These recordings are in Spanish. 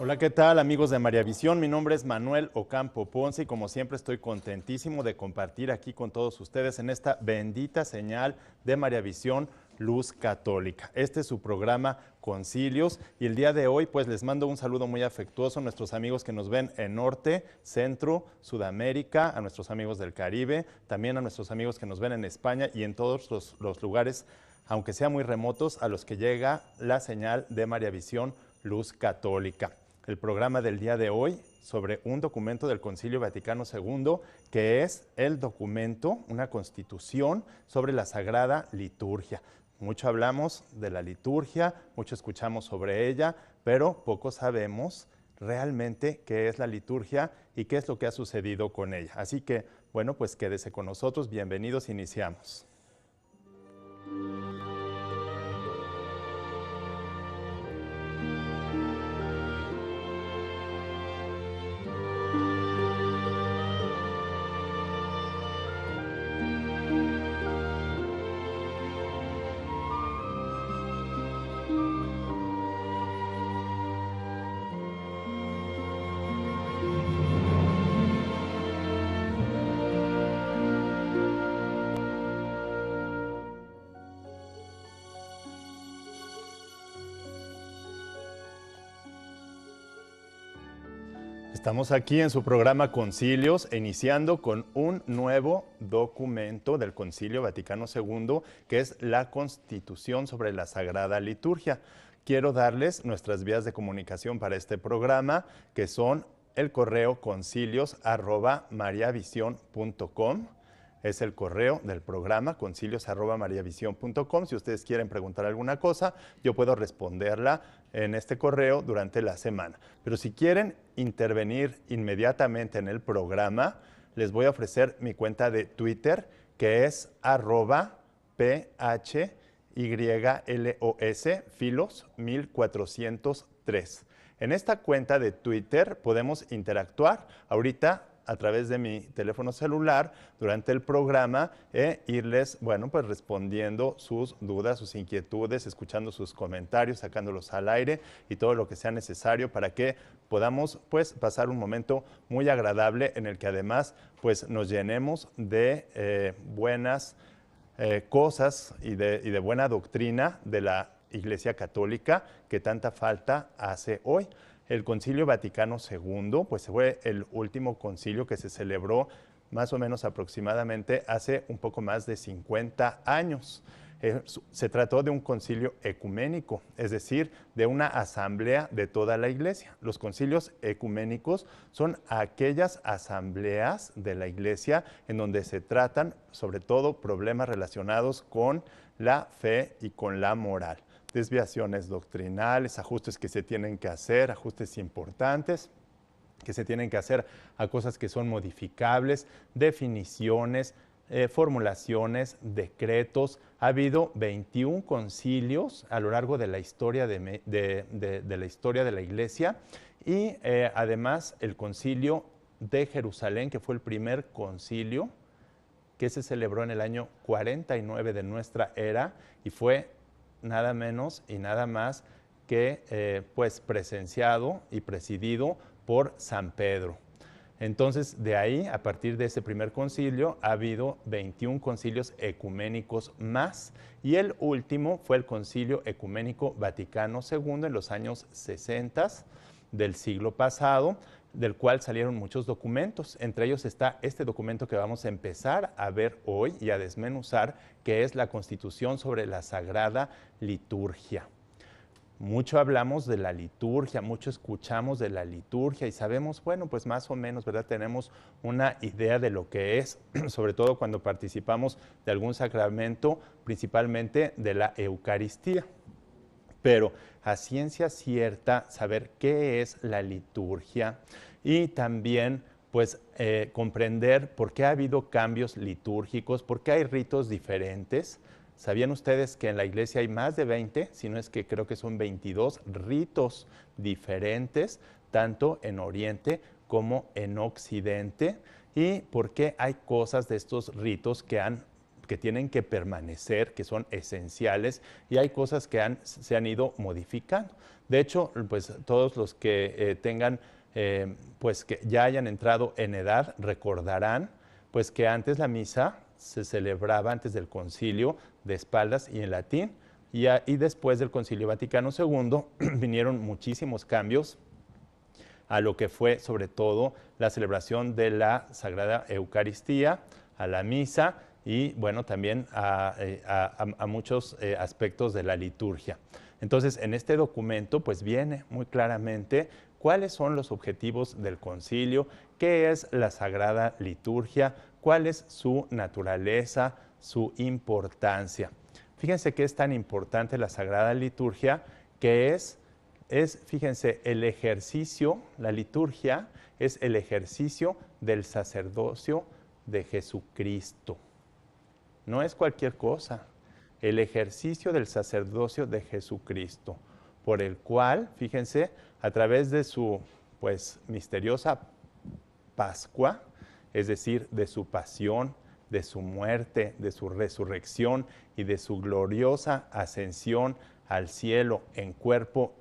Hola, ¿qué tal amigos de María Visión? Mi nombre es Manuel Ocampo Ponce y como siempre estoy contentísimo de compartir aquí con todos ustedes en esta bendita señal de María Visión Luz Católica. Este es su programa Concilios y el día de hoy pues les mando un saludo muy afectuoso a nuestros amigos que nos ven en Norte, Centro, Sudamérica, a nuestros amigos del Caribe, también a nuestros amigos que nos ven en España y en todos los lugares, aunque sea muy remotos, a los que llega la señal de María Visión Luz Católica. El programa del día de hoy sobre un documento del Concilio Vaticano II, que es el documento, una constitución sobre la Sagrada Liturgia. Mucho hablamos de la liturgia, mucho escuchamos sobre ella, pero poco sabemos realmente qué es la liturgia y qué es lo que ha sucedido con ella. Así que, bueno, pues quédese con nosotros, bienvenidos, iniciamos. Estamos aquí en su programa Concilios, iniciando con un nuevo documento del Concilio Vaticano II, que es la Constitución sobre la Sagrada Liturgia. Quiero darles nuestras vías de comunicación para este programa, que son el correo concilios@mariavision.com. Es el correo del programa, concilios@mariavision.com. Si ustedes quieren preguntar alguna cosa, yo puedo responderla en este correo durante la semana. Pero si quieren intervenir inmediatamente en el programa, les voy a ofrecer mi cuenta de Twitter, que es @PHYLOS, Filos 1403. En esta cuenta de Twitter podemos interactuar. Ahorita a través de mi teléfono celular durante el programa irles, bueno, pues respondiendo sus dudas, sus inquietudes, escuchando sus comentarios, sacándolos al aire y todo lo que sea necesario para que podamos pues pasar un momento muy agradable en el que además pues nos llenemos de buenas cosas y de buena doctrina de la Iglesia Católica que tanta falta hace hoy. El Concilio Vaticano II, pues fue el último concilio que se celebró más o menos aproximadamente hace un poco más de 50 años. Se trató de un concilio ecuménico, es decir, de una asamblea de toda la Iglesia. Los concilios ecuménicos son aquellas asambleas de la Iglesia en donde se tratan sobre todo problemas relacionados con la fe y con la moral. Desviaciones doctrinales, ajustes que se tienen que hacer, ajustes importantes que se tienen que hacer a cosas que son modificables, definiciones, formulaciones, decretos. Ha habido 21 concilios a lo largo de la historia de la historia de la Iglesia y además el concilio de Jerusalén, que fue el primer concilio que se celebró en el año 49 de nuestra era y fue nada menos y nada más que pues presenciado y presidido por San Pedro. Entonces, de ahí, a partir de ese primer concilio, ha habido 21 concilios ecuménicos más y el último fue el Concilio Ecuménico Vaticano II en los años 60 del siglo pasado, del cual salieron muchos documentos. Entre ellos está este documento que vamos a empezar a ver hoy y a desmenuzar, que es la Constitución sobre la Sagrada Liturgia. Mucho hablamos de la liturgia, mucho escuchamos de la liturgia y sabemos, bueno, pues más o menos, ¿verdad? Tenemos una idea de lo que es, sobre todo cuando participamos de algún sacramento, principalmente de la Eucaristía. Pero a ciencia cierta saber qué es la liturgia y también pues comprender por qué ha habido cambios litúrgicos, por qué hay ritos diferentes. ¿Sabían ustedes que en la Iglesia hay más de 20, si no es que creo que son 22 ritos diferentes, tanto en Oriente como en Occidente? ¿Y por qué hay cosas de estos ritos que han que tienen que permanecer, que son esenciales, y hay cosas que se han ido modificando. De hecho, pues todos los que tengan, pues que ya hayan entrado en edad, recordarán pues que antes la misa se celebraba antes del concilio de espaldas y en latín, y después del Concilio Vaticano II vinieron muchísimos cambios a lo que fue sobre todo la celebración de la Sagrada Eucaristía, a la misa y bueno, también a muchos aspectos de la liturgia. Entonces, en este documento pues viene muy claramente cuáles son los objetivos del concilio, qué es la Sagrada Liturgia, cuál es su naturaleza, su importancia. Fíjense que es tan importante la Sagrada Liturgia que fíjense, el ejercicio, la liturgia es el ejercicio del sacerdocio de Jesucristo. No es cualquier cosa, el ejercicio del sacerdocio de Jesucristo, por el cual, fíjense, a través de su, pues, misteriosa Pascua, es decir, de su pasión, de su muerte, de su resurrección y de su gloriosa ascensión al cielo en cuerpo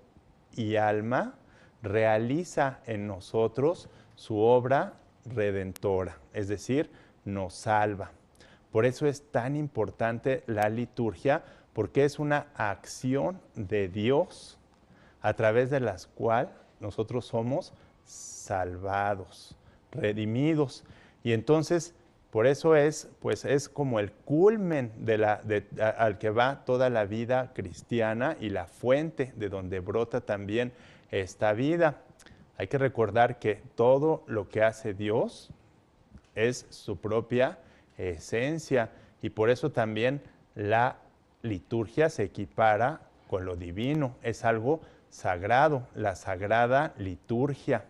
y alma, realiza en nosotros su obra redentora, es decir, nos salva. Por eso es tan importante la liturgia, porque es una acción de Dios a través de la cual nosotros somos salvados, redimidos. Y entonces, por eso pues es como el culmen al que va toda la vida cristiana y la fuente de donde brota también esta vida. Hay que recordar que todo lo que hace Dios es su propia esencia y por eso también la liturgia se equipara con lo divino, es algo sagrado, la Sagrada Liturgia.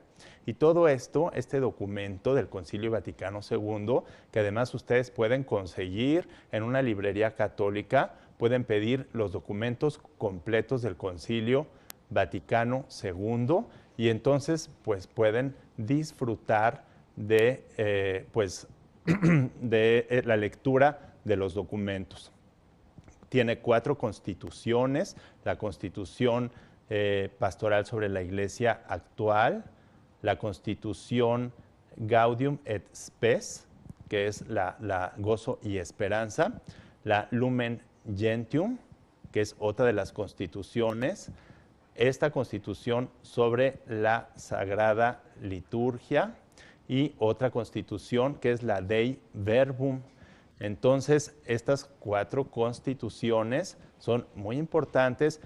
Y todo esto, este documento del Concilio Vaticano II, que además ustedes pueden conseguir en una librería católica, pueden pedir los documentos completos del Concilio Vaticano II y entonces pues pueden disfrutar de, de la lectura de los documentos. Tiene 4 constituciones, la Constitución Pastoral sobre la Iglesia actual, la Constitución Gaudium et Spes, que es la Gozo y Esperanza, la Lumen Gentium, que es otra de las constituciones, esta constitución sobre la Sagrada Liturgia y otra constitución que es la Dei Verbum. Entonces, estas 4 constituciones son muy importantes,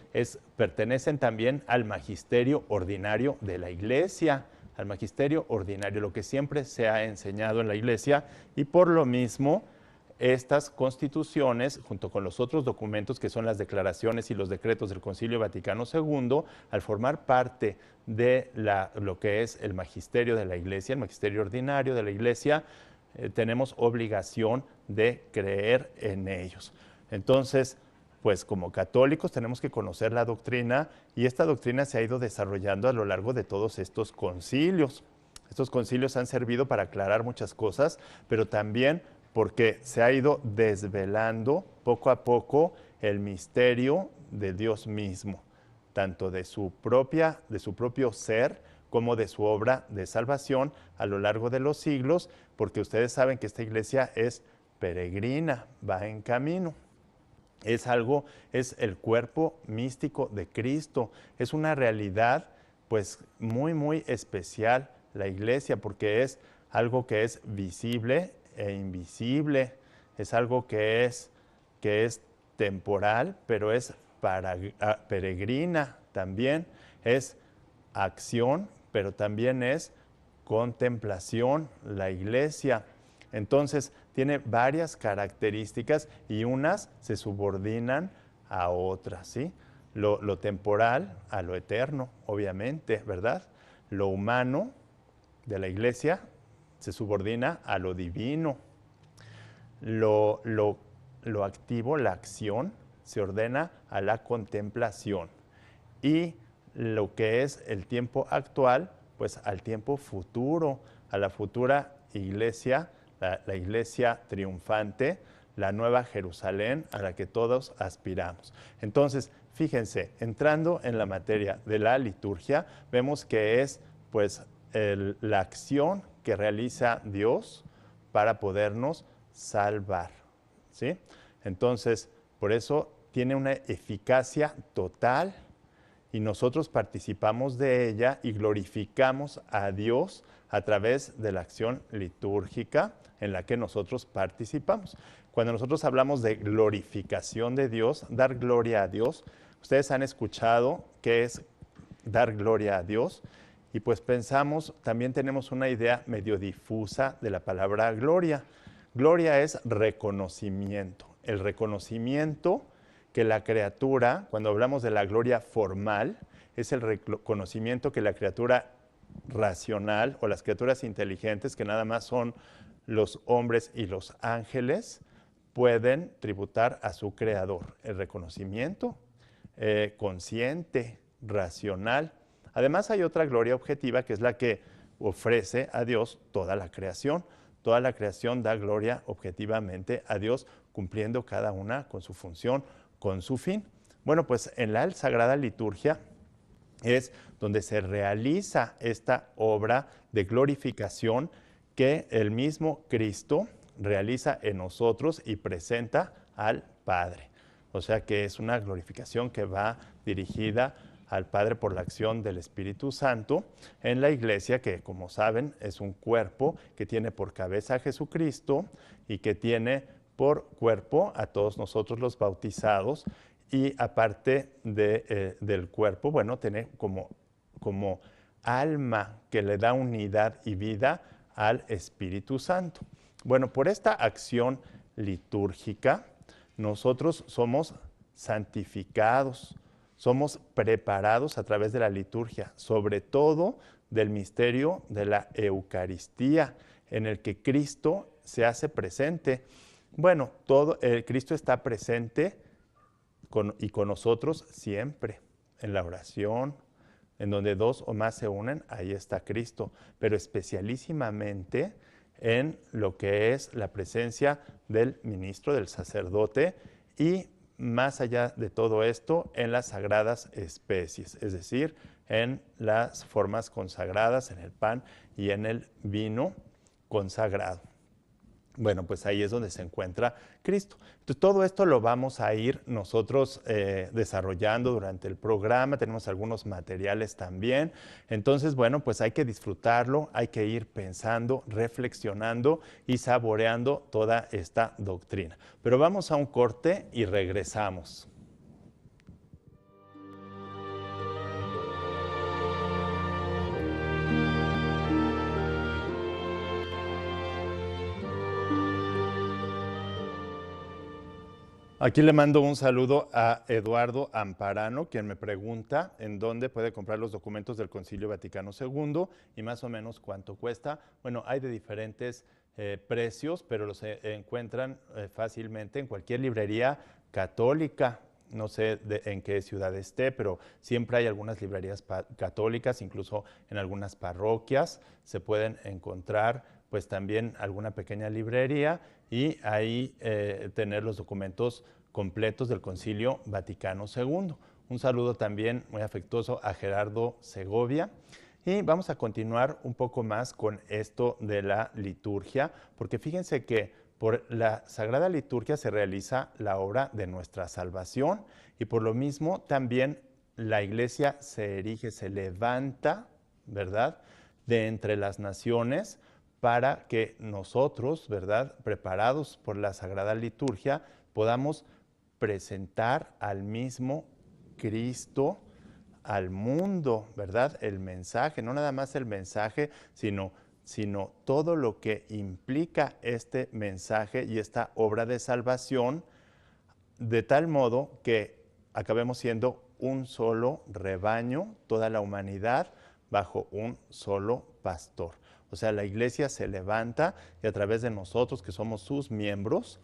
pertenecen también al magisterio ordinario de la Iglesia, al magisterio ordinario, lo que siempre se ha enseñado en la Iglesia, y por lo mismo estas constituciones, junto con los otros documentos que son las declaraciones y los decretos del Concilio Vaticano II, al formar parte de lo que es el magisterio de la Iglesia, el magisterio ordinario de la Iglesia, tenemos obligación de creer en ellos. Entonces, pues como católicos tenemos que conocer la doctrina y esta doctrina se ha ido desarrollando a lo largo de todos estos concilios. Estos concilios han servido para aclarar muchas cosas, pero también porque se ha ido desvelando poco a poco el misterio de Dios mismo, tanto de su propio ser como de su obra de salvación a lo largo de los siglos, porque ustedes saben que esta iglesia es peregrina, va en camino. Es el cuerpo místico de Cristo, es una realidad pues muy, muy especial la iglesia, porque es algo que es visible e invisible, es algo que es temporal, pero es peregrina también, es acción, pero también es contemplación, la iglesia. Entonces, tiene varias características y unas se subordinan a otras, ¿sí? Lo temporal a lo eterno, obviamente, ¿verdad? Lo humano de la iglesia se subordina a lo divino. Lo activo, la acción, se ordena a la contemplación. Y lo que es el tiempo actual, pues al tiempo futuro, a la futura iglesia, la iglesia triunfante, la nueva Jerusalén a la que todos aspiramos. Entonces, fíjense, entrando en la materia de la liturgia, vemos que es pues la acción que realiza Dios para podernos salvar, ¿sí? Entonces, por eso tiene una eficacia total y nosotros participamos de ella y glorificamos a Dios a través de la acción litúrgica en la que nosotros participamos. Cuando nosotros hablamos de glorificación de Dios, dar gloria a Dios, ustedes han escuchado qué es dar gloria a Dios y pues pensamos, también tenemos una idea medio difusa de la palabra gloria. Gloria es reconocimiento, el reconocimiento que la criatura, cuando hablamos de la gloria formal, es el reconocimiento que la criatura racional o las criaturas inteligentes, que nada más son los hombres y los ángeles, pueden tributar a su creador. El reconocimiento consciente, racional. Además hay otra gloria objetiva que es la que ofrece a Dios toda la creación. Toda la creación da gloria objetivamente a Dios, cumpliendo cada una con su función, con su fin. Bueno, pues en la Sagrada Liturgia es donde se realiza esta obra de glorificación que el mismo Cristo realiza en nosotros y presenta al Padre. O sea que es una glorificación que va dirigida al Padre por la acción del Espíritu Santo en la Iglesia, que como saben es un cuerpo que tiene por cabeza a Jesucristo y que tiene por cuerpo a todos nosotros los bautizados, y aparte del cuerpo, bueno, tiene como alma que le da unidad y vida al Espíritu Santo. Bueno, por esta acción litúrgica, nosotros somos santificados, somos preparados a través de la liturgia, sobre todo del misterio de la Eucaristía, en el que Cristo se hace presente. Bueno, Cristo está presente y con nosotros siempre, en la oración, en donde dos o más se unen, ahí está Cristo, pero especialísimamente en lo que es la presencia del ministro, del sacerdote, y más allá de todo esto, en las sagradas especies, es decir, en las formas consagradas, en el pan y en el vino consagrado. Bueno, pues ahí es donde se encuentra Cristo. Entonces, todo esto lo vamos a ir nosotros desarrollando durante el programa. Tenemos algunos materiales también. Entonces, bueno, pues hay que disfrutarlo, hay que ir pensando, reflexionando y saboreando toda esta doctrina. Pero vamos a un corte y regresamos. Aquí le mando un saludo a Eduardo Amparano, quien me pregunta en dónde puede comprar los documentos del Concilio Vaticano II y más o menos cuánto cuesta. Bueno, hay de diferentes precios, pero los encuentran fácilmente en cualquier librería católica. No sé en qué ciudad esté, pero siempre hay algunas librerías católicas, incluso en algunas parroquias se pueden encontrar pues también alguna pequeña librería y ahí tener los documentos completos del Concilio Vaticano II. Un saludo también muy afectuoso a Gerardo Segovia. Y vamos a continuar un poco más con esto de la liturgia, porque fíjense que por la Sagrada Liturgia se realiza la obra de nuestra salvación y por lo mismo también la Iglesia se erige, se levanta, ¿verdad?, de entre las naciones para que nosotros, ¿verdad?, preparados por la Sagrada Liturgia, podamos presentar al mismo Cristo al mundo, ¿verdad? El mensaje, no nada más el mensaje, sino todo lo que implica este mensaje y esta obra de salvación, de tal modo que acabemos siendo un solo rebaño, toda la humanidad, bajo un solo pastor. O sea, la Iglesia se levanta y a través de nosotros, que somos sus miembros,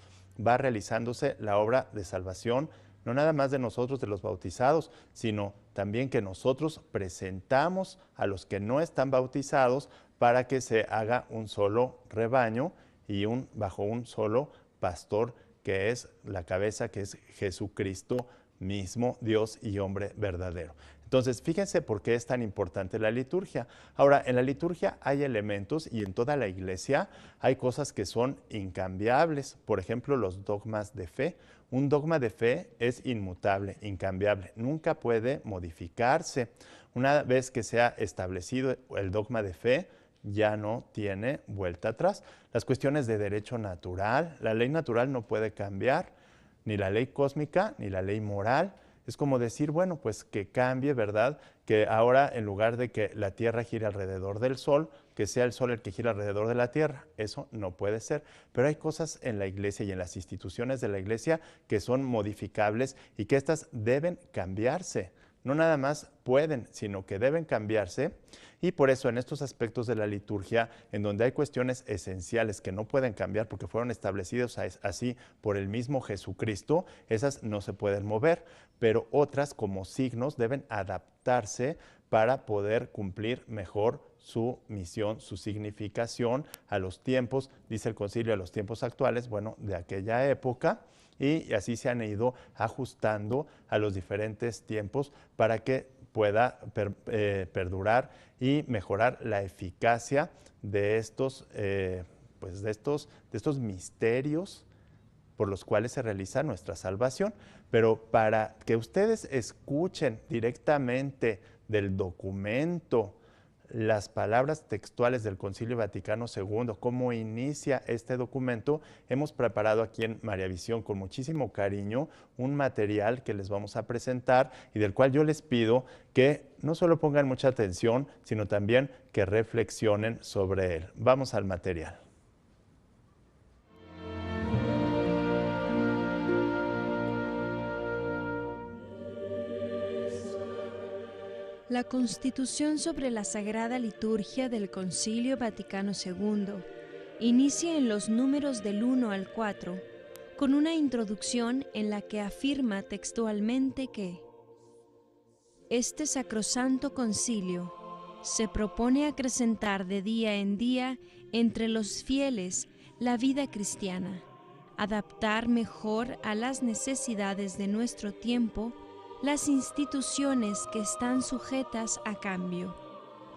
va realizándose la obra de salvación, no nada más de nosotros, de los bautizados, sino también que nosotros presentamos a los que no están bautizados para que se haga un solo rebaño y bajo un solo pastor que es la cabeza, que es Jesucristo mismo, Dios y hombre verdadero. Entonces, fíjense por qué es tan importante la liturgia. Ahora, en la liturgia hay elementos y en toda la iglesia hay cosas que son incambiables. Por ejemplo, los dogmas de fe. Un dogma de fe es inmutable, incambiable, nunca puede modificarse. Una vez que se ha establecido el dogma de fe, ya no tiene vuelta atrás. Las cuestiones de derecho natural, la ley natural no puede cambiar, ni la ley cósmica, ni la ley moral. Es como decir, bueno, pues que cambie, ¿verdad? Que ahora en lugar de que la Tierra gire alrededor del Sol, que sea el Sol el que gira alrededor de la Tierra. Eso no puede ser. Pero hay cosas en la Iglesia y en las instituciones de la Iglesia que son modificables y que éstas deben cambiarse. No nada más pueden, sino que deben cambiarse. Y por eso en estos aspectos de la liturgia, en donde hay cuestiones esenciales que no pueden cambiar porque fueron establecidos así por el mismo Jesucristo, esas no se pueden mover, pero otras como signos deben adaptarse para poder cumplir mejor su misión, su significación a los tiempos, dice el concilio, a los tiempos actuales, bueno, de aquella época. Y así se han ido ajustando a los diferentes tiempos para que pueda perdurar y mejorar la eficacia de estos, de estos misterios por los cuales se realiza nuestra salvación. Pero para que ustedes escuchen directamente del documento las palabras textuales del Concilio Vaticano II, cómo inicia este documento, hemos preparado aquí en María Visión con muchísimo cariño un material que les vamos a presentar y del cual yo les pido que no solo pongan mucha atención, sino también que reflexionen sobre él. Vamos al material. La Constitución sobre la Sagrada Liturgia del Concilio Vaticano II inicia en los números del 1 al 4 con una introducción en la que afirma textualmente que este sacrosanto concilio se propone acrecentar de día en día entre los fieles la vida cristiana, adaptar mejor a las necesidades de nuestro tiempo las instituciones que están sujetas a cambio,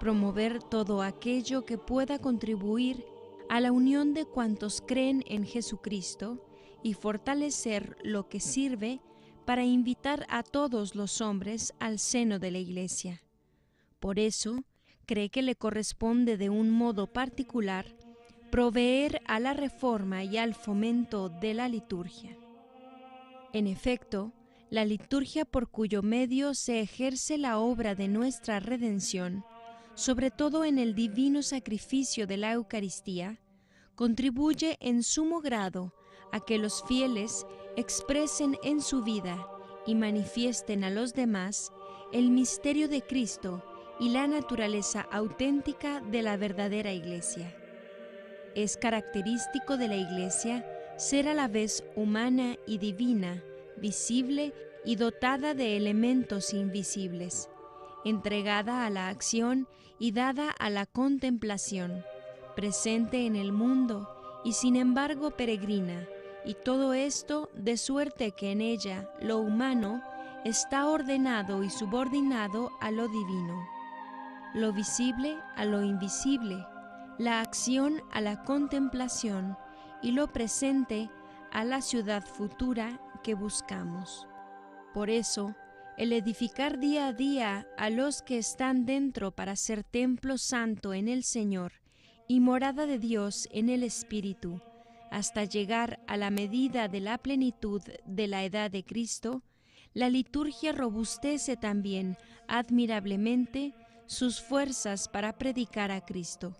promover todo aquello que pueda contribuir a la unión de cuantos creen en Jesucristo y fortalecer lo que sirve para invitar a todos los hombres al seno de la Iglesia. Por eso, cree que le corresponde de un modo particular proveer a la reforma y al fomento de la liturgia. En efecto, la liturgia por cuyo medio se ejerce la obra de nuestra redención, sobre todo en el divino sacrificio de la Eucaristía, contribuye en sumo grado a que los fieles expresen en su vida y manifiesten a los demás el misterio de Cristo y la naturaleza auténtica de la verdadera Iglesia. Es característico de la Iglesia ser a la vez humana y divina, visible y dotada de elementos invisibles, entregada a la acción y dada a la contemplación, presente en el mundo y sin embargo peregrina, y todo esto de suerte que en ella lo humano está ordenado y subordinado a lo divino, lo visible a lo invisible, la acción a la contemplación y lo presente a la ciudad futura que buscamos. Por eso, el edificar día a día a los que están dentro para ser templo santo en el Señor y morada de Dios en el Espíritu, hasta llegar a la medida de la plenitud de la edad de Cristo, la liturgia robustece también admirablemente sus fuerzas para predicar a Cristo,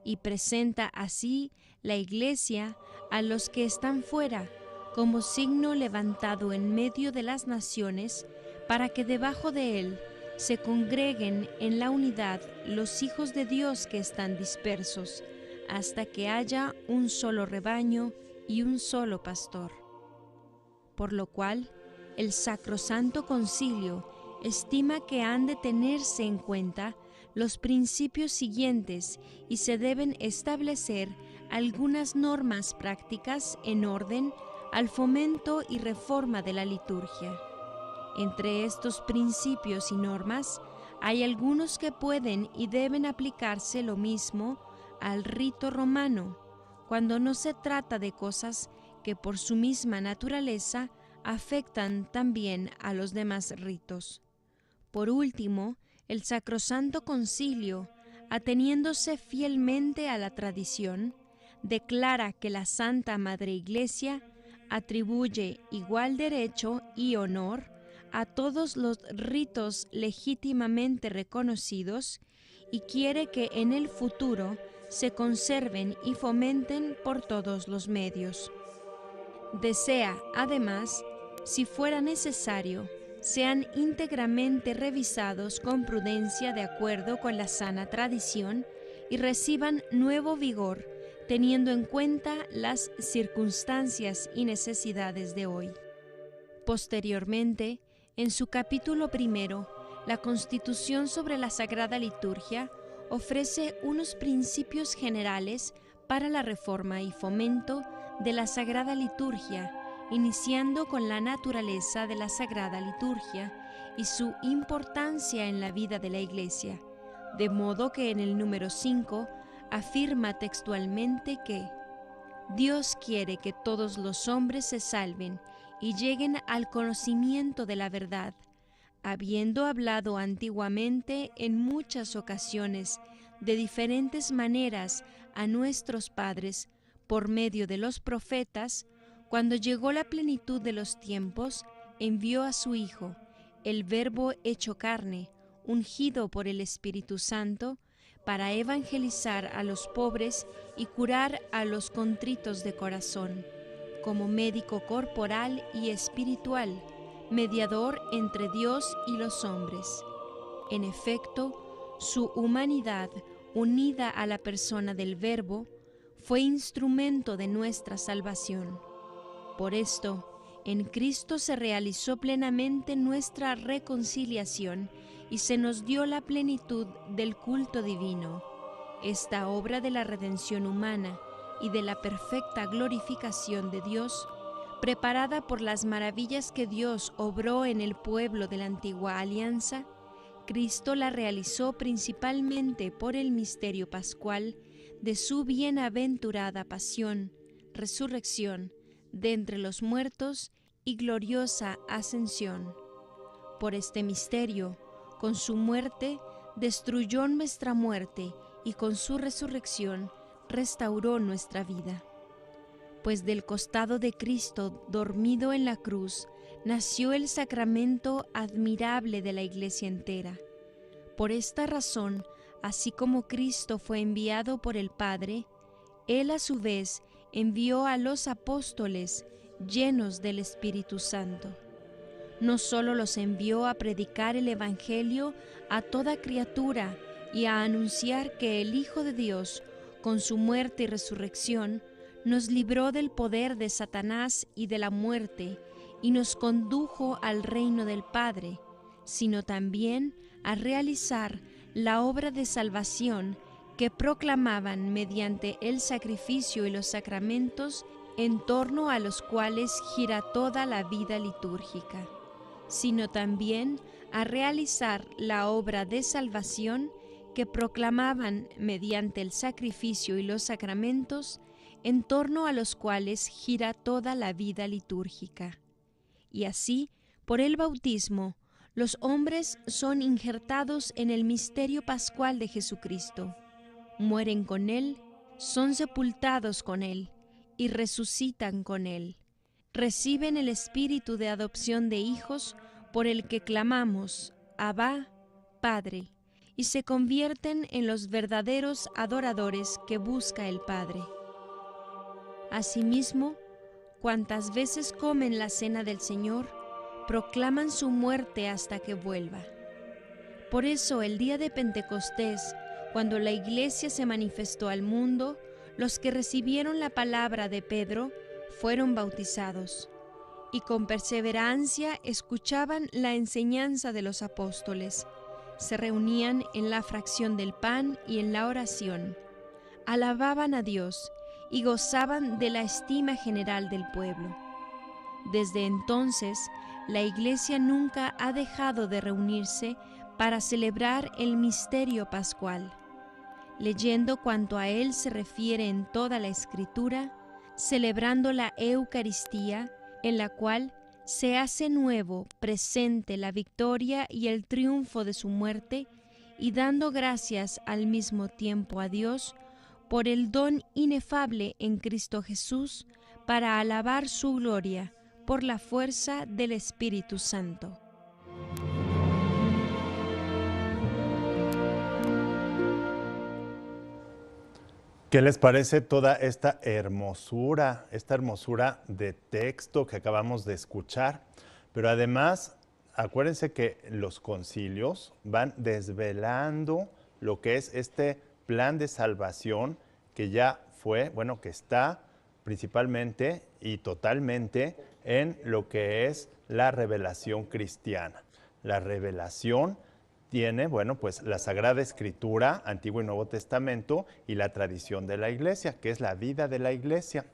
y presenta así la Iglesia a los que están fuera, como signo levantado en medio de las naciones, para que debajo de él se congreguen en la unidad los hijos de Dios que están dispersos, hasta que haya un solo rebaño y un solo pastor. Por lo cual, el Sacrosanto Concilio estima que han de tenerse en cuenta los principios siguientes y se deben establecer algunas normas prácticas en orden al fomento y reforma de la liturgia. Entre estos principios y normas, hay algunos que pueden y deben aplicarse lo mismo al rito romano, cuando no se trata de cosas que por su misma naturaleza afectan también a los demás ritos. Por último, el Sacrosanto Concilio, ateniéndose fielmente a la tradición, declara que la Santa Madre Iglesia atribuye igual derecho y honor a todos los ritos legítimamente reconocidos y quiere que en el futuro se conserven y fomenten por todos los medios. Desea, además, si fuera necesario, sean íntegramente revisados con prudencia de acuerdo con la sana tradición y reciban nuevo vigor, teniendo en cuenta las circunstancias y necesidades de hoy. Posteriormente, en su capítulo primero, la Constitución sobre la Sagrada Liturgia ofrece unos principios generales para la reforma y fomento de la Sagrada Liturgia, iniciando con la naturaleza de la Sagrada Liturgia y su importancia en la vida de la Iglesia, de modo que en el número 5 afirma textualmente que Dios quiere que todos los hombres se salven y lleguen al conocimiento de la verdad, habiendo hablado antiguamente en muchas ocasiones de diferentes maneras a nuestros padres por medio de los profetas. Cuando llegó la plenitud de los tiempos, envió a su Hijo, el Verbo hecho carne, ungido por el Espíritu Santo, para evangelizar a los pobres y curar a los contritos de corazón, como médico corporal y espiritual, mediador entre Dios y los hombres. En efecto, su humanidad, unida a la persona del Verbo, fue instrumento de nuestra salvación. Por esto, en Cristo se realizó plenamente nuestra reconciliación y se nos dio la plenitud del culto divino. Esta obra de la redención humana y de la perfecta glorificación de Dios, preparada por las maravillas que Dios obró en el pueblo de la antigua alianza, Cristo la realizó principalmente por el misterio pascual de su bienaventurada pasión, resurrección de entre los muertos y gloriosa ascensión. Por este misterio, con su muerte, destruyó nuestra muerte y con su resurrección restauró nuestra vida. Pues del costado de Cristo, dormido en la cruz, nació el sacramento admirable de la Iglesia entera. Por esta razón, así como Cristo fue enviado por el Padre, Él a su vez envió a los apóstoles llenos del Espíritu Santo. No solo los envió a predicar el Evangelio a toda criatura y a anunciar que el Hijo de Dios, con su muerte y resurrección, nos libró del poder de Satanás y de la muerte y nos condujo al reino del Padre, sino también a realizar la obra de salvación que proclamaban mediante el sacrificio y los sacramentos en torno a los cuales gira toda la vida litúrgica, sino también a realizar la obra de salvación que proclamaban mediante el sacrificio y los sacramentos en torno a los cuales gira toda la vida litúrgica. Y así, por el bautismo, los hombres son injertados en el misterio pascual de Jesucristo, mueren con Él, son sepultados con Él y resucitan con Él. Reciben el espíritu de adopción de hijos por el que clamamos, Abba, Padre, y se convierten en los verdaderos adoradores que busca el Padre. Asimismo, cuantas veces comen la cena del Señor, proclaman su muerte hasta que vuelva. Por eso, el día de Pentecostés, cuando la Iglesia se manifestó al mundo, los que recibieron la palabra de Pedro fueron bautizados, y con perseverancia escuchaban la enseñanza de los apóstoles. Se reunían en la fracción del pan y en la oración. Alababan a Dios y gozaban de la estima general del pueblo. Desde entonces, la Iglesia nunca ha dejado de reunirse para celebrar el misterio pascual, leyendo cuanto a él se refiere en toda la Escritura, celebrando la Eucaristía, en la cual se hace nuevo, presente la victoria y el triunfo de su muerte, y dando gracias al mismo tiempo a Dios por el don inefable en Cristo Jesús, para alabar su gloria por la fuerza del Espíritu Santo. ¿Qué les parece toda esta hermosura de texto que acabamos de escuchar? Pero además, acuérdense que los concilios van desvelando lo que es este plan de salvación que ya fue, bueno, que está principalmente y totalmente en lo que es la revelación cristiana. La revelación tiene, bueno, pues la Sagrada Escritura, Antiguo y Nuevo Testamento, y la tradición de la Iglesia, que es la vida de la Iglesia.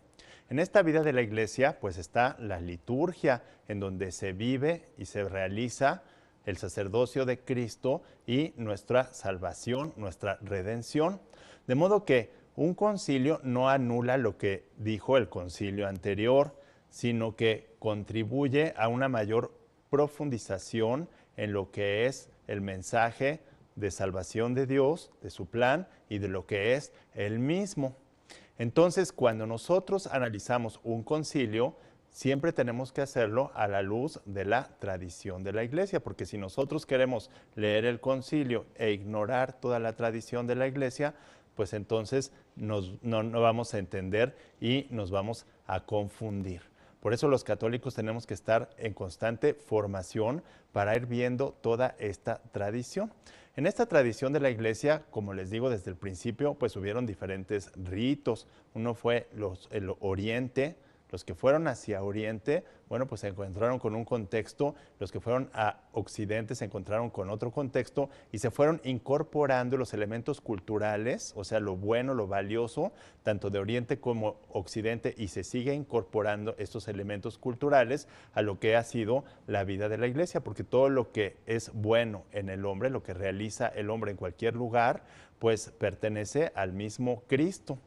En esta vida de la Iglesia, pues está la liturgia, en donde se vive y se realiza el sacerdocio de Cristo y nuestra salvación, nuestra redención. De modo que un concilio no anula lo que dijo el concilio anterior, sino que contribuye a una mayor profundización en lo que es el mensaje de salvación de Dios, de su plan y de lo que es Él mismo. Entonces, cuando nosotros analizamos un concilio, siempre tenemos que hacerlo a la luz de la tradición de la Iglesia, porque si nosotros queremos leer el concilio e ignorar toda la tradición de la Iglesia, pues entonces no vamos a entender y nos vamos a confundir. Por eso los católicos tenemos que estar en constante formación para ir viendo toda esta tradición. En esta tradición de la Iglesia, como les digo desde el principio, pues hubieron diferentes ritos. Uno fue el Oriente. Los que fueron hacia Oriente, bueno, pues se encontraron con un contexto, los que fueron a Occidente se encontraron con otro contexto y se fueron incorporando los elementos culturales, o sea, lo bueno, lo valioso, tanto de Oriente como Occidente, y se sigue incorporando estos elementos culturales a lo que ha sido la vida de la Iglesia, porque todo lo que es bueno en el hombre, lo que realiza el hombre en cualquier lugar, pues pertenece al mismo Cristo.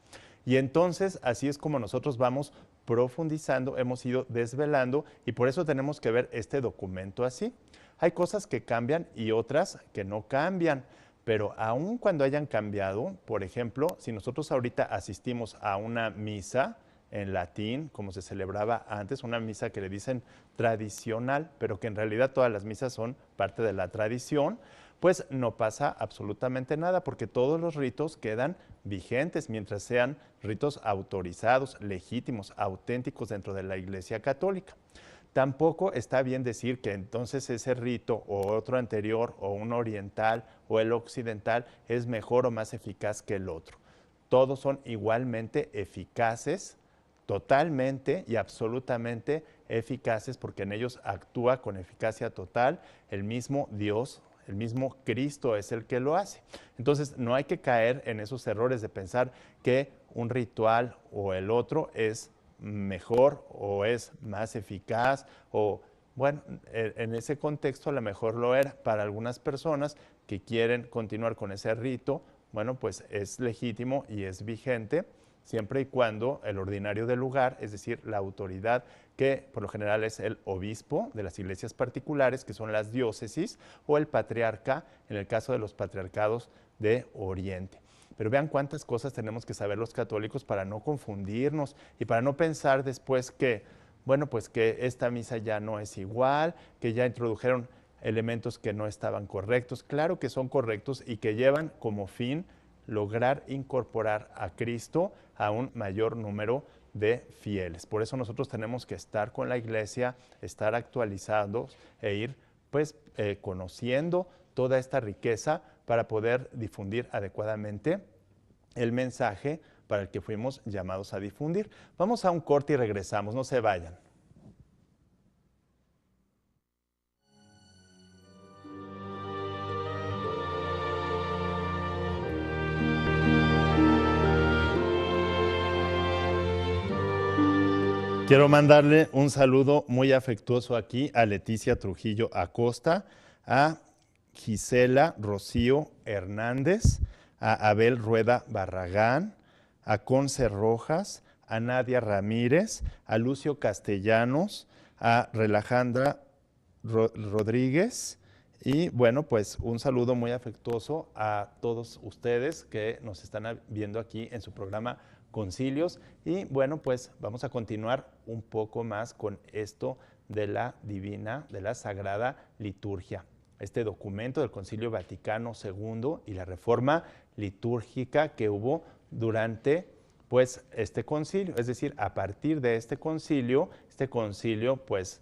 Y entonces así es como nosotros vamos profundizando, hemos ido desvelando, y por eso tenemos que ver este documento así. Hay cosas que cambian y otras que no cambian, pero aun cuando hayan cambiado, por ejemplo, si nosotros ahorita asistimos a una misa en latín, como se celebraba antes, una misa que le dicen tradicional, pero que en realidad todas las misas son parte de la tradición, pues no pasa absolutamente nada, porque todos los ritos quedan vigentes mientras sean ritos autorizados, legítimos, auténticos dentro de la Iglesia Católica. Tampoco está bien decir que entonces ese rito o otro anterior o un oriental o el occidental es mejor o más eficaz que el otro. Todos son igualmente eficaces, totalmente y absolutamente eficaces, porque en ellos actúa con eficacia total el mismo Dios. El mismo Cristo es el que lo hace. Entonces, no hay que caer en esos errores de pensar que un ritual o el otro es mejor o es más eficaz, o bueno, en ese contexto a lo mejor lo era. Para algunas personas que quieren continuar con ese rito, bueno, pues es legítimo y es vigente, siempre y cuando el ordinario del lugar, es decir, la autoridad, que por lo general es el obispo de las iglesias particulares, que son las diócesis, o el patriarca, en el caso de los patriarcados de Oriente. Pero vean cuántas cosas tenemos que saber los católicos para no confundirnos y para no pensar después que, bueno, pues que esta misa ya no es igual, que ya introdujeron elementos que no estaban correctos. Claro que son correctos y que llevan como fin lograr incorporar a Cristo a un mayor número de fieles. Por eso nosotros tenemos que estar con la Iglesia, estar actualizados e ir pues conociendo toda esta riqueza para poder difundir adecuadamente el mensaje para el que fuimos llamados a difundir. Vamos a un corte y regresamos, no se vayan. Quiero mandarle un saludo muy afectuoso aquí a Leticia Trujillo Acosta, a Gisela Rocío Hernández, a Abel Rueda Barragán, a Conce Rojas, a Nadia Ramírez, a Lucio Castellanos, a Relajandra Rodríguez. Y bueno, pues un saludo muy afectuoso a todos ustedes que nos están viendo aquí en su programa Concilios. Y bueno, pues vamos a continuar un poco más con esto de la divina, de la Sagrada Liturgia. Este documento del Concilio Vaticano II y la reforma litúrgica que hubo durante pues este concilio. Es decir, a partir de este concilio pues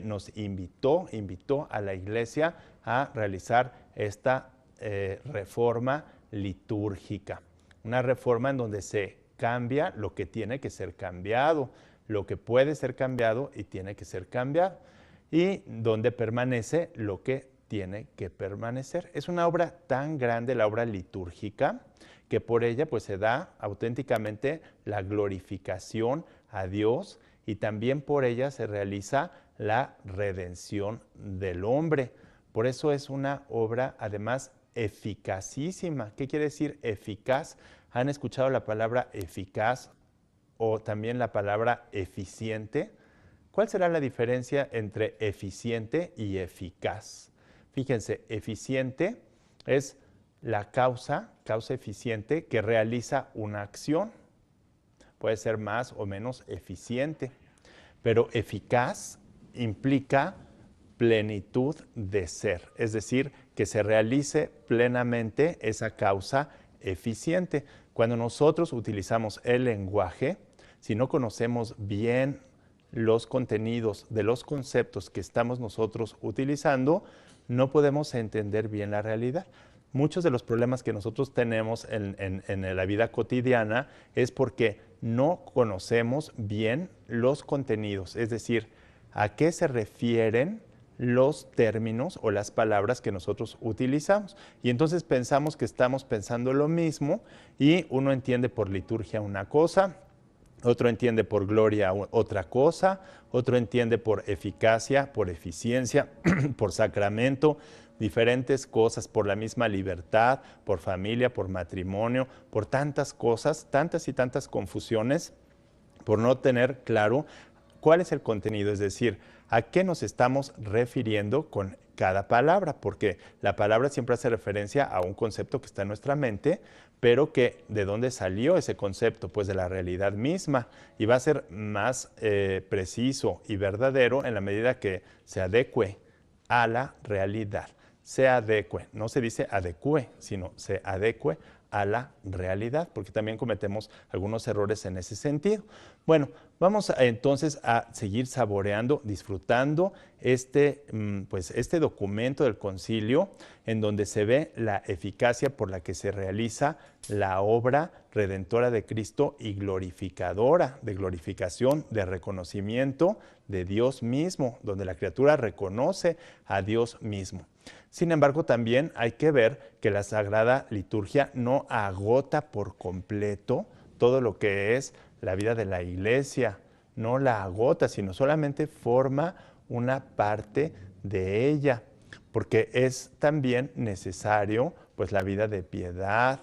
nos invitó a la Iglesia a realizar esta reforma litúrgica. Una reforma en donde se cambia lo que tiene que ser cambiado, lo que puede ser cambiado y tiene que ser cambiado, y donde permanece lo que tiene que permanecer. Es una obra tan grande, la obra litúrgica, que por ella pues se da auténticamente la glorificación a Dios y también por ella se realiza la redención del hombre. Por eso es una obra además eficacísima. ¿Qué quiere decir eficaz? ¿Han escuchado la palabra eficaz o también la palabra eficiente? ¿Cuál será la diferencia entre eficiente y eficaz? Fíjense, eficiente es la causa eficiente que realiza una acción. Puede ser más o menos eficiente, pero eficaz implica plenitud de ser, es decir, que se realice plenamente esa causa eficiente. Cuando nosotros utilizamos el lenguaje, si no conocemos bien los contenidos de los conceptos que estamos nosotros utilizando, no podemos entender bien la realidad. Muchos de los problemas que nosotros tenemos en la vida cotidiana es porque no conocemos bien los contenidos, es decir, a qué se refieren los términos o las palabras que nosotros utilizamos. Y entonces pensamos que estamos pensando lo mismo y uno entiende por liturgia una cosa, otro entiende por gloria otra cosa, otro entiende por eficacia, por eficiencia, por sacramento, diferentes cosas, por la misma libertad, por familia, por matrimonio, por tantas cosas, tantas y tantas confusiones, por no tener claro cuál es el contenido, es decir, a qué nos estamos refiriendo con cada palabra, porque la palabra siempre hace referencia a un concepto que está en nuestra mente, pero que ¿de dónde salió ese concepto? Pues de la realidad misma, y va a ser más preciso y verdadero en la medida que se adecue a la realidad. Se adecue, no se dice adecue, sino se adecue a la realidad, porque también cometemos algunos errores en ese sentido. Bueno, vamos entonces a seguir saboreando, disfrutando este documento del concilio, en donde se ve la eficacia por la que se realiza la obra redentora de Cristo y glorificadora, de glorificación, de reconocimiento de Dios mismo, donde la criatura reconoce a Dios mismo. Sin embargo, también hay que ver que la Sagrada Liturgia no agota por completo todo lo que es la vida de la Iglesia, no la agota, sino solamente forma una parte de ella, porque es también necesario pues la vida de piedad,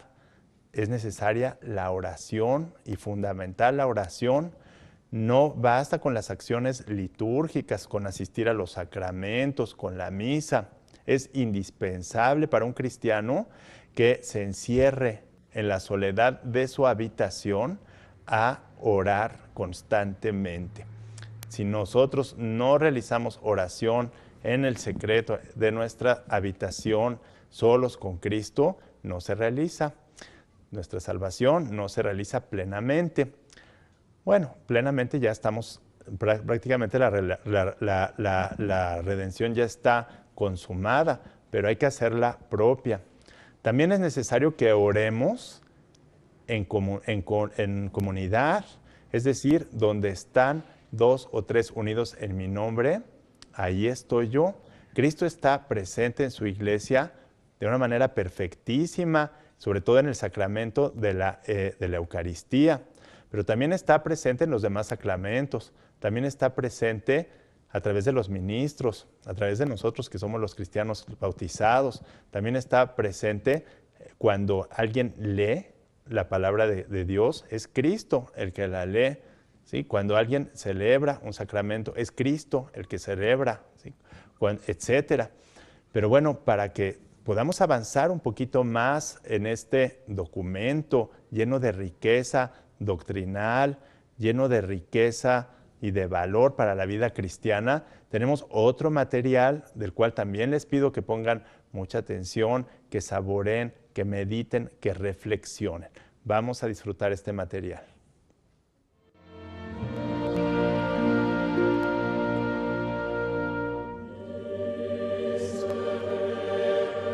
es necesaria la oración y fundamental la oración. No basta con las acciones litúrgicas, con asistir a los sacramentos, con la misa. Es indispensable para un cristiano que se encierre en la soledad de su habitación a orar constantemente. Si nosotros no realizamos oración en el secreto de nuestra habitación, solos con Cristo, no se realiza. Nuestra salvación no se realiza plenamente. Bueno, plenamente ya estamos, prácticamente la redención ya está consumada, pero hay que hacerla propia. También es necesario que oremos en comunidad, es decir, donde están 2 o 3 unidos en mi nombre, ahí estoy yo. Cristo está presente en su iglesia de una manera perfectísima, sobre todo en el sacramento de la Eucaristía. pero también está presente en los demás sacramentos, también está presente a través de los ministros, a través de nosotros que somos los cristianos bautizados, también está presente cuando alguien lee la palabra de Dios, es Cristo el que la lee, ¿sí? Cuando alguien celebra un sacramento, es Cristo el que celebra, ¿sí? Etcétera. Pero bueno, para que podamos avanzar un poquito más en este documento lleno de riqueza doctrinal, lleno de riqueza y de valor para la vida cristiana, tenemos otro material del cual también les pido que pongan mucha atención, que saboreen, que mediten, que reflexionen. Vamos a disfrutar este material.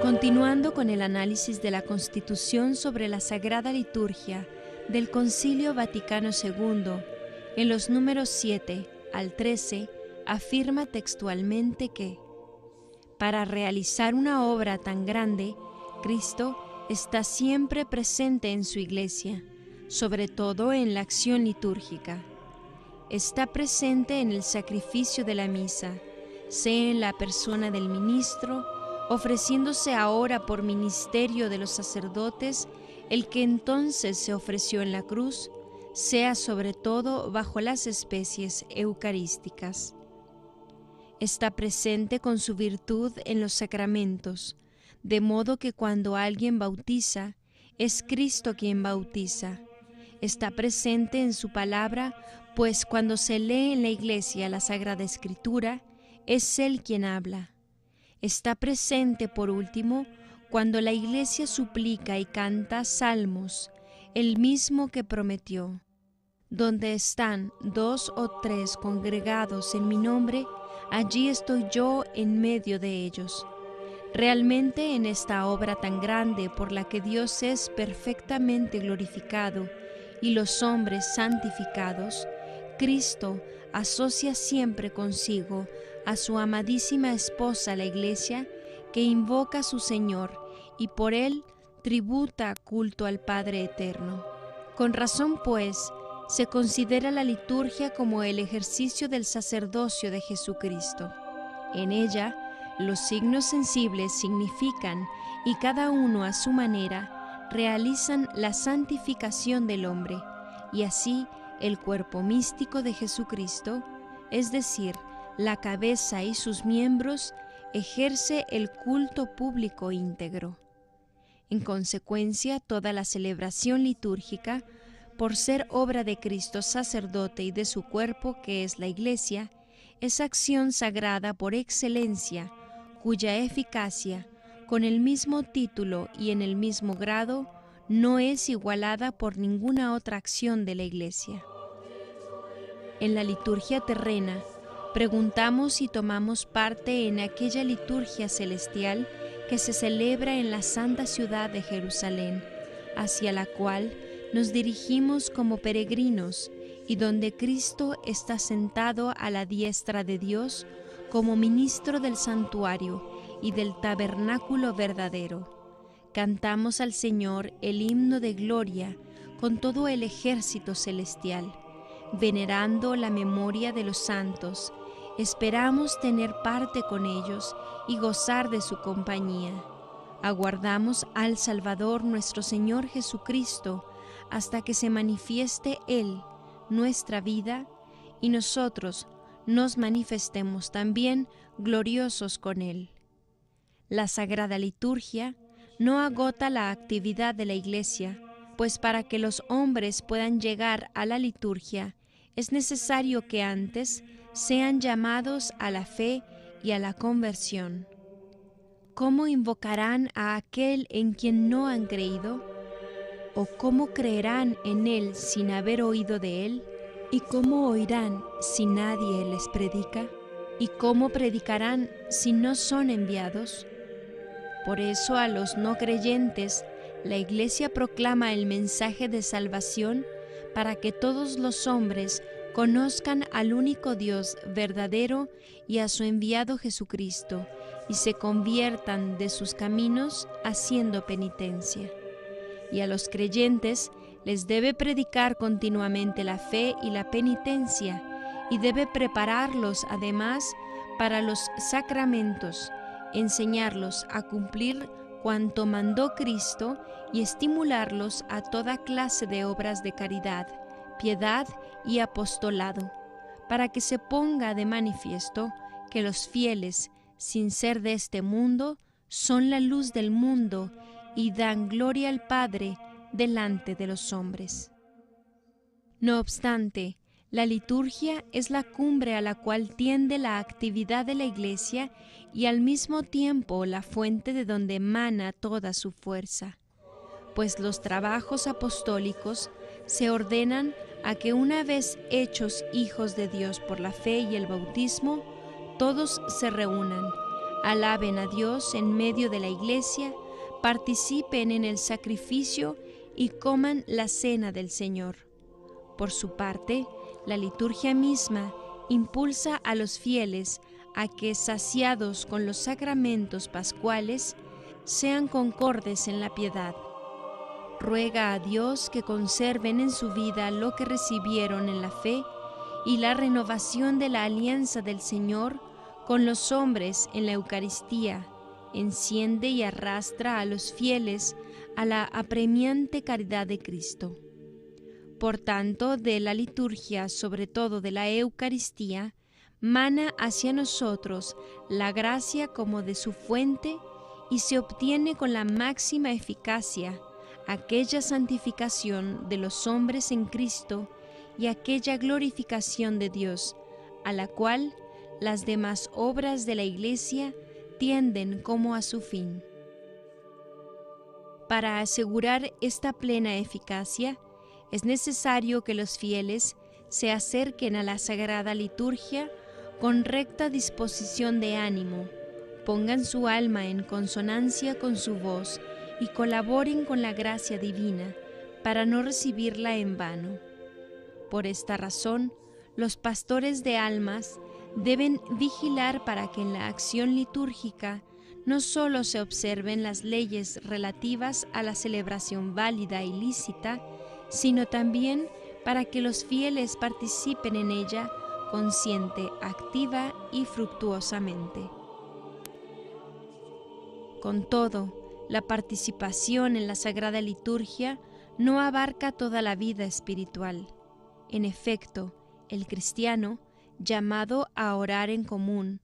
Continuando con el análisis de la Constitución sobre la Sagrada Liturgia del Concilio Vaticano II, en los números 7 al 13, afirma textualmente que para realizar una obra tan grande, Cristo está siempre presente en su Iglesia, sobre todo en la acción litúrgica. Está presente en el sacrificio de la misa, sea en la persona del ministro, ofreciéndose ahora por ministerio de los sacerdotes, el que entonces se ofreció en la cruz, sea sobre todo bajo las especies eucarísticas. Está presente con su virtud en los sacramentos, de modo que cuando alguien bautiza, es Cristo quien bautiza. Está presente en su palabra, pues cuando se lee en la Iglesia la Sagrada Escritura, es Él quien habla. Está presente, por último, cuando la Iglesia suplica y canta salmos, el mismo que prometió. Donde están 2 o 3 congregados en mi nombre, allí estoy yo en medio de ellos. Realmente en esta obra tan grande por la que Dios es perfectamente glorificado y los hombres santificados, Cristo asocia siempre consigo a su amadísima esposa la Iglesia, que invoca a su Señor y por él tributa culto al Padre Eterno. Con razón, pues, se considera la liturgia como el ejercicio del sacerdocio de Jesucristo. En ella, los signos sensibles significan, y cada uno a su manera, realizan la santificación del hombre, y así el cuerpo místico de Jesucristo, es decir, la cabeza y sus miembros, ejerce el culto público íntegro. En consecuencia, toda la celebración litúrgica, por ser obra de Cristo sacerdote y de su cuerpo, que es la Iglesia, es acción sagrada por excelencia, cuya eficacia, con el mismo título y en el mismo grado, no es igualada por ninguna otra acción de la Iglesia. En la liturgia terrena, preguntamos y tomamos parte en aquella liturgia celestial que se celebra en la santa ciudad de Jerusalén, hacia la cual nos dirigimos como peregrinos y donde Cristo está sentado a la diestra de Dios como ministro del santuario y del tabernáculo verdadero. Cantamos al Señor el himno de gloria con todo el ejército celestial, venerando la memoria de los santos. Esperamos tener parte con ellos y gozar de su compañía. Aguardamos al Salvador nuestro Señor Jesucristo hasta que se manifieste Él, nuestra vida, y nosotros nos manifestemos también gloriosos con Él. La Sagrada Liturgia no agota la actividad de la Iglesia, pues para que los hombres puedan llegar a la liturgia es necesario que antes sean llamados a la fe y a la conversión. ¿Cómo invocarán a aquel en quien no han creído? ¿O cómo creerán en Él sin haber oído de Él? ¿Y cómo oirán si nadie les predica? ¿Y cómo predicarán si no son enviados? Por eso a los no creyentes, la Iglesia proclama el mensaje de salvación para que todos los hombres conozcan al único Dios verdadero y a su enviado Jesucristo, y se conviertan de sus caminos haciendo penitencia. Y a los creyentes Les debe predicar continuamente la fe y la penitencia, y debe prepararlos además para los sacramentos, enseñarlos a cumplir cuanto mandó Cristo y estimularlos a toda clase de obras de caridad, piedad y apostolado, para que se ponga de manifiesto que los fieles, sin ser de este mundo, son la luz del mundo y dan gloria al Padre delante de los hombres. No obstante, la liturgia es la cumbre a la cual tiende la actividad de la Iglesia y al mismo tiempo la fuente de donde emana toda su fuerza, pues los trabajos apostólicos se ordenan a que una vez hechos hijos de Dios por la fe y el bautismo, todos se reúnan, alaben a Dios en medio de la Iglesia, participen en el sacrificio y coman la cena del Señor. Por su parte, la liturgia misma impulsa a los fieles a que, saciados con los sacramentos pascuales, sean concordes en la piedad. Ruega a Dios que conserven en su vida lo que recibieron en la fe y la renovación de la alianza del Señor con los hombres en la Eucaristía. Enciende y arrastra a los fieles a la apremiante caridad de Cristo. Por tanto, de la liturgia, sobre todo de la Eucaristía, mana hacia nosotros la gracia como de su fuente y se obtiene con la máxima eficacia aquella santificación de los hombres en Cristo y aquella glorificación de Dios, a la cual las demás obras de la Iglesia tienden como a su fin. Para asegurar esta plena eficacia, es necesario que los fieles se acerquen a la Sagrada Liturgia con recta disposición de ánimo, pongan su alma en consonancia con su voz y colaboren con la gracia divina para no recibirla en vano. Por esta razón, los pastores de almas deben vigilar para que en la acción litúrgica no solo se observen las leyes relativas a la celebración válida y lícita, sino también para que los fieles participen en ella consciente, activa y fructuosamente. Con todo, la participación en la Sagrada Liturgia no abarca toda la vida espiritual. En efecto, el cristiano, llamado a orar en común,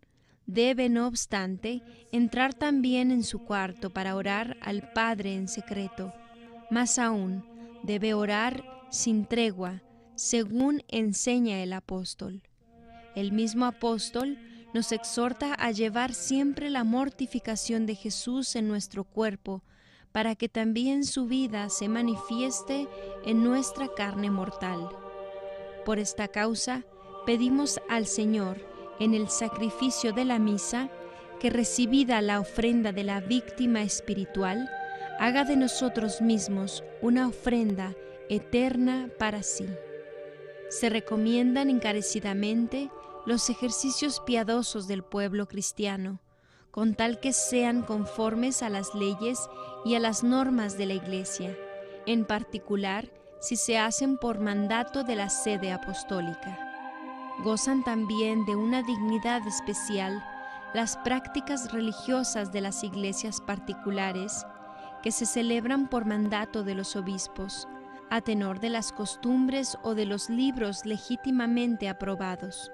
debe, no obstante, entrar también en su cuarto para orar al Padre en secreto. Más aún, debe orar sin tregua, según enseña el apóstol. El mismo apóstol nos exhorta a llevar siempre la mortificación de Jesús en nuestro cuerpo, para que también su vida se manifieste en nuestra carne mortal. Por esta causa, pedimos al Señor, en el sacrificio de la misa, que recibida la ofrenda de la víctima espiritual, haga de nosotros mismos una ofrenda eterna para sí. Se recomiendan encarecidamente los ejercicios piadosos del pueblo cristiano, con tal que sean conformes a las leyes y a las normas de la Iglesia, en particular si se hacen por mandato de la sede apostólica. Gozan también de una dignidad especial las prácticas religiosas de las iglesias particulares que se celebran por mandato de los obispos, a tenor de las costumbres o de los libros legítimamente aprobados.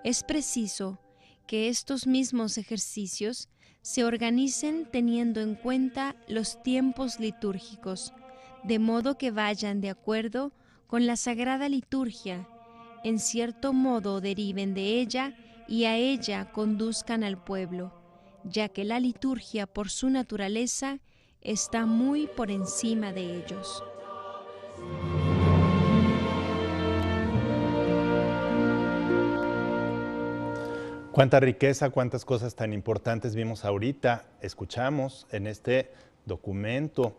Es preciso que estos mismos ejercicios se organicen teniendo en cuenta los tiempos litúrgicos, de modo que vayan de acuerdo con la Sagrada Liturgia, en cierto modo deriven de ella y a ella conduzcan al pueblo, ya que la liturgia por su naturaleza está muy por encima de ellos. Cuánta riqueza, cuántas cosas tan importantes vimos ahorita, escuchamos en este documento.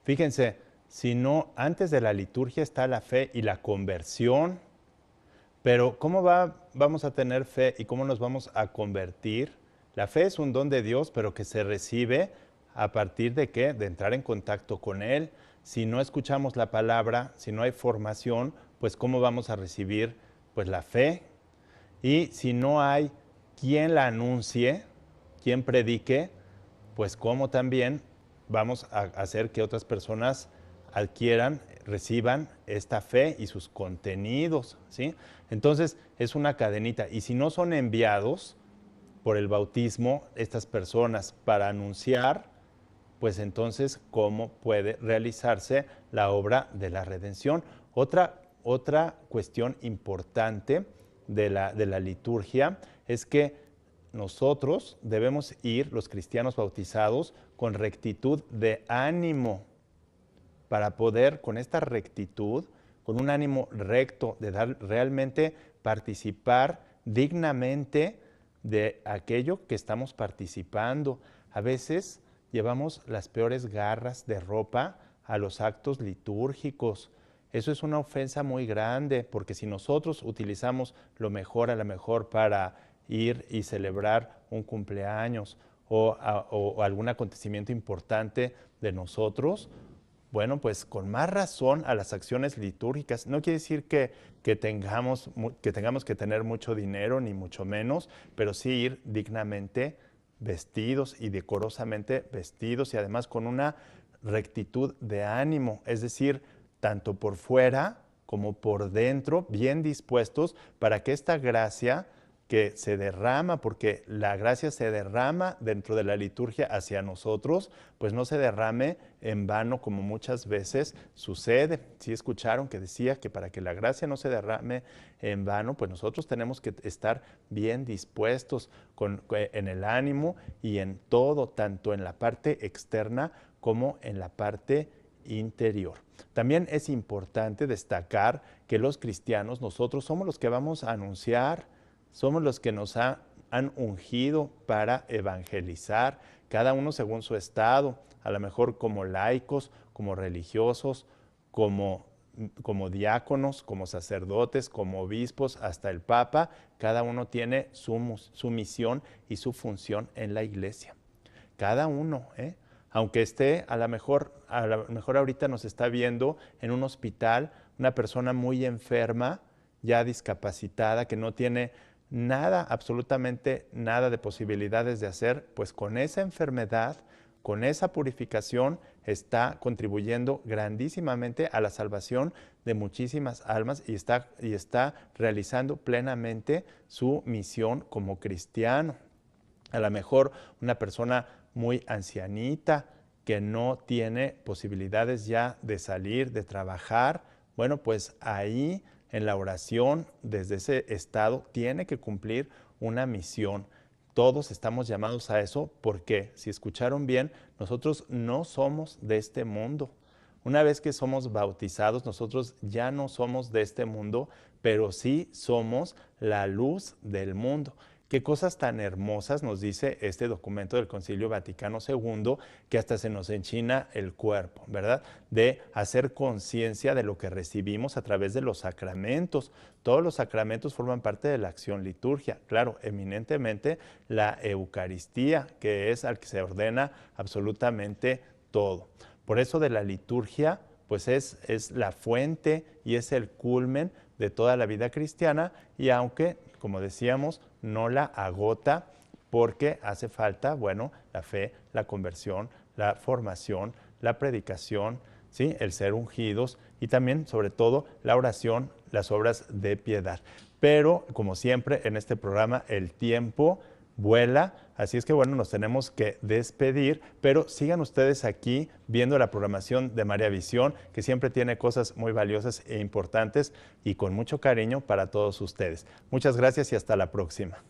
Fíjense, si no, antes de la liturgia está la fe y la conversión, pero ¿cómo vamos a tener fe y cómo nos vamos a convertir? La fe es un don de Dios, pero que se recibe a partir de ¿qué? De entrar en contacto con Él, si no escuchamos la palabra, si no hay formación, pues cómo vamos a recibir pues la fe. Y si no hay quien la anuncie, quien predique, pues cómo también vamos a hacer que otras personas adquieran, reciban esta fe y sus contenidos, ¿sí? Entonces es una cadenita. Y si no son enviados por el bautismo estas personas para anunciar, pues entonces cómo puede realizarse la obra de la redención. Otra cuestión importante de la liturgia es que nosotros debemos ir, los cristianos bautizados, con rectitud de ánimo, para poder, con esta rectitud, con un ánimo recto, de realmente participar dignamente de aquello que estamos participando. A veces llevamos las peores garras de ropa a los actos litúrgicos. Eso es una ofensa muy grande, porque si nosotros utilizamos lo mejor a lo mejor para ir y celebrar un cumpleaños o algún acontecimiento importante de nosotros, bueno, pues con más razón a las acciones litúrgicas. No quiere decir que tengamos que tener mucho dinero, ni mucho menos, pero sí ir dignamente vestidos y decorosamente vestidos y además con una rectitud de ánimo, es decir, tanto por fuera como por dentro, bien dispuestos para que esta gracia que se derrama, porque la gracia se derrama dentro de la liturgia hacia nosotros, pues no se derrame en vano como muchas veces sucede. Sí escucharon que decía que para que la gracia no se derrame en vano, pues nosotros tenemos que estar bien dispuestos en el ánimo y en todo, tanto en la parte externa como en la parte interior. También es importante destacar que los cristianos, nosotros somos los que vamos a anunciar, somos los que nos han ungido para evangelizar, cada uno según su estado, a lo mejor como laicos, como religiosos, como diáconos, como sacerdotes, como obispos, hasta el Papa. Cada uno tiene su misión y su función en la iglesia. Cada uno, aunque esté, a lo mejor ahorita nos está viendo en un hospital una persona muy enferma, ya discapacitada, que no tiene nada, absolutamente nada de posibilidades de hacer, pues con esa enfermedad, con esa purificación, está contribuyendo grandísimamente a la salvación de muchísimas almas y está realizando plenamente su misión como cristiano. A lo mejor una persona muy ancianita que no tiene posibilidades ya de salir, de trabajar, bueno, pues ahí en la oración, desde ese estado, tiene que cumplir una misión. Todos estamos llamados a eso porque, si escucharon bien, nosotros no somos de este mundo. Una vez que somos bautizados, nosotros ya no somos de este mundo, pero sí somos la luz del mundo. Qué cosas tan hermosas nos dice este documento del Concilio Vaticano II, que hasta se nos enchina el cuerpo, ¿verdad? De hacer conciencia de lo que recibimos a través de los sacramentos. Todos los sacramentos forman parte de la acción litúrgica. Claro, eminentemente la Eucaristía, que es al que se ordena absolutamente todo. Por eso de la liturgia, pues es la fuente y es el culmen de toda la vida cristiana, y aunque, como decíamos, no la agota, porque hace falta, bueno, la fe, la conversión, la formación, la predicación, ¿sí? El ser ungidos y también, sobre todo, la oración, las obras de piedad. Pero, como siempre, en este programa el tiempo vuela, así es que bueno, nos tenemos que despedir, pero sigan ustedes aquí viendo la programación de María Visión, que siempre tiene cosas muy valiosas e importantes y con mucho cariño para todos ustedes. Muchas gracias y hasta la próxima.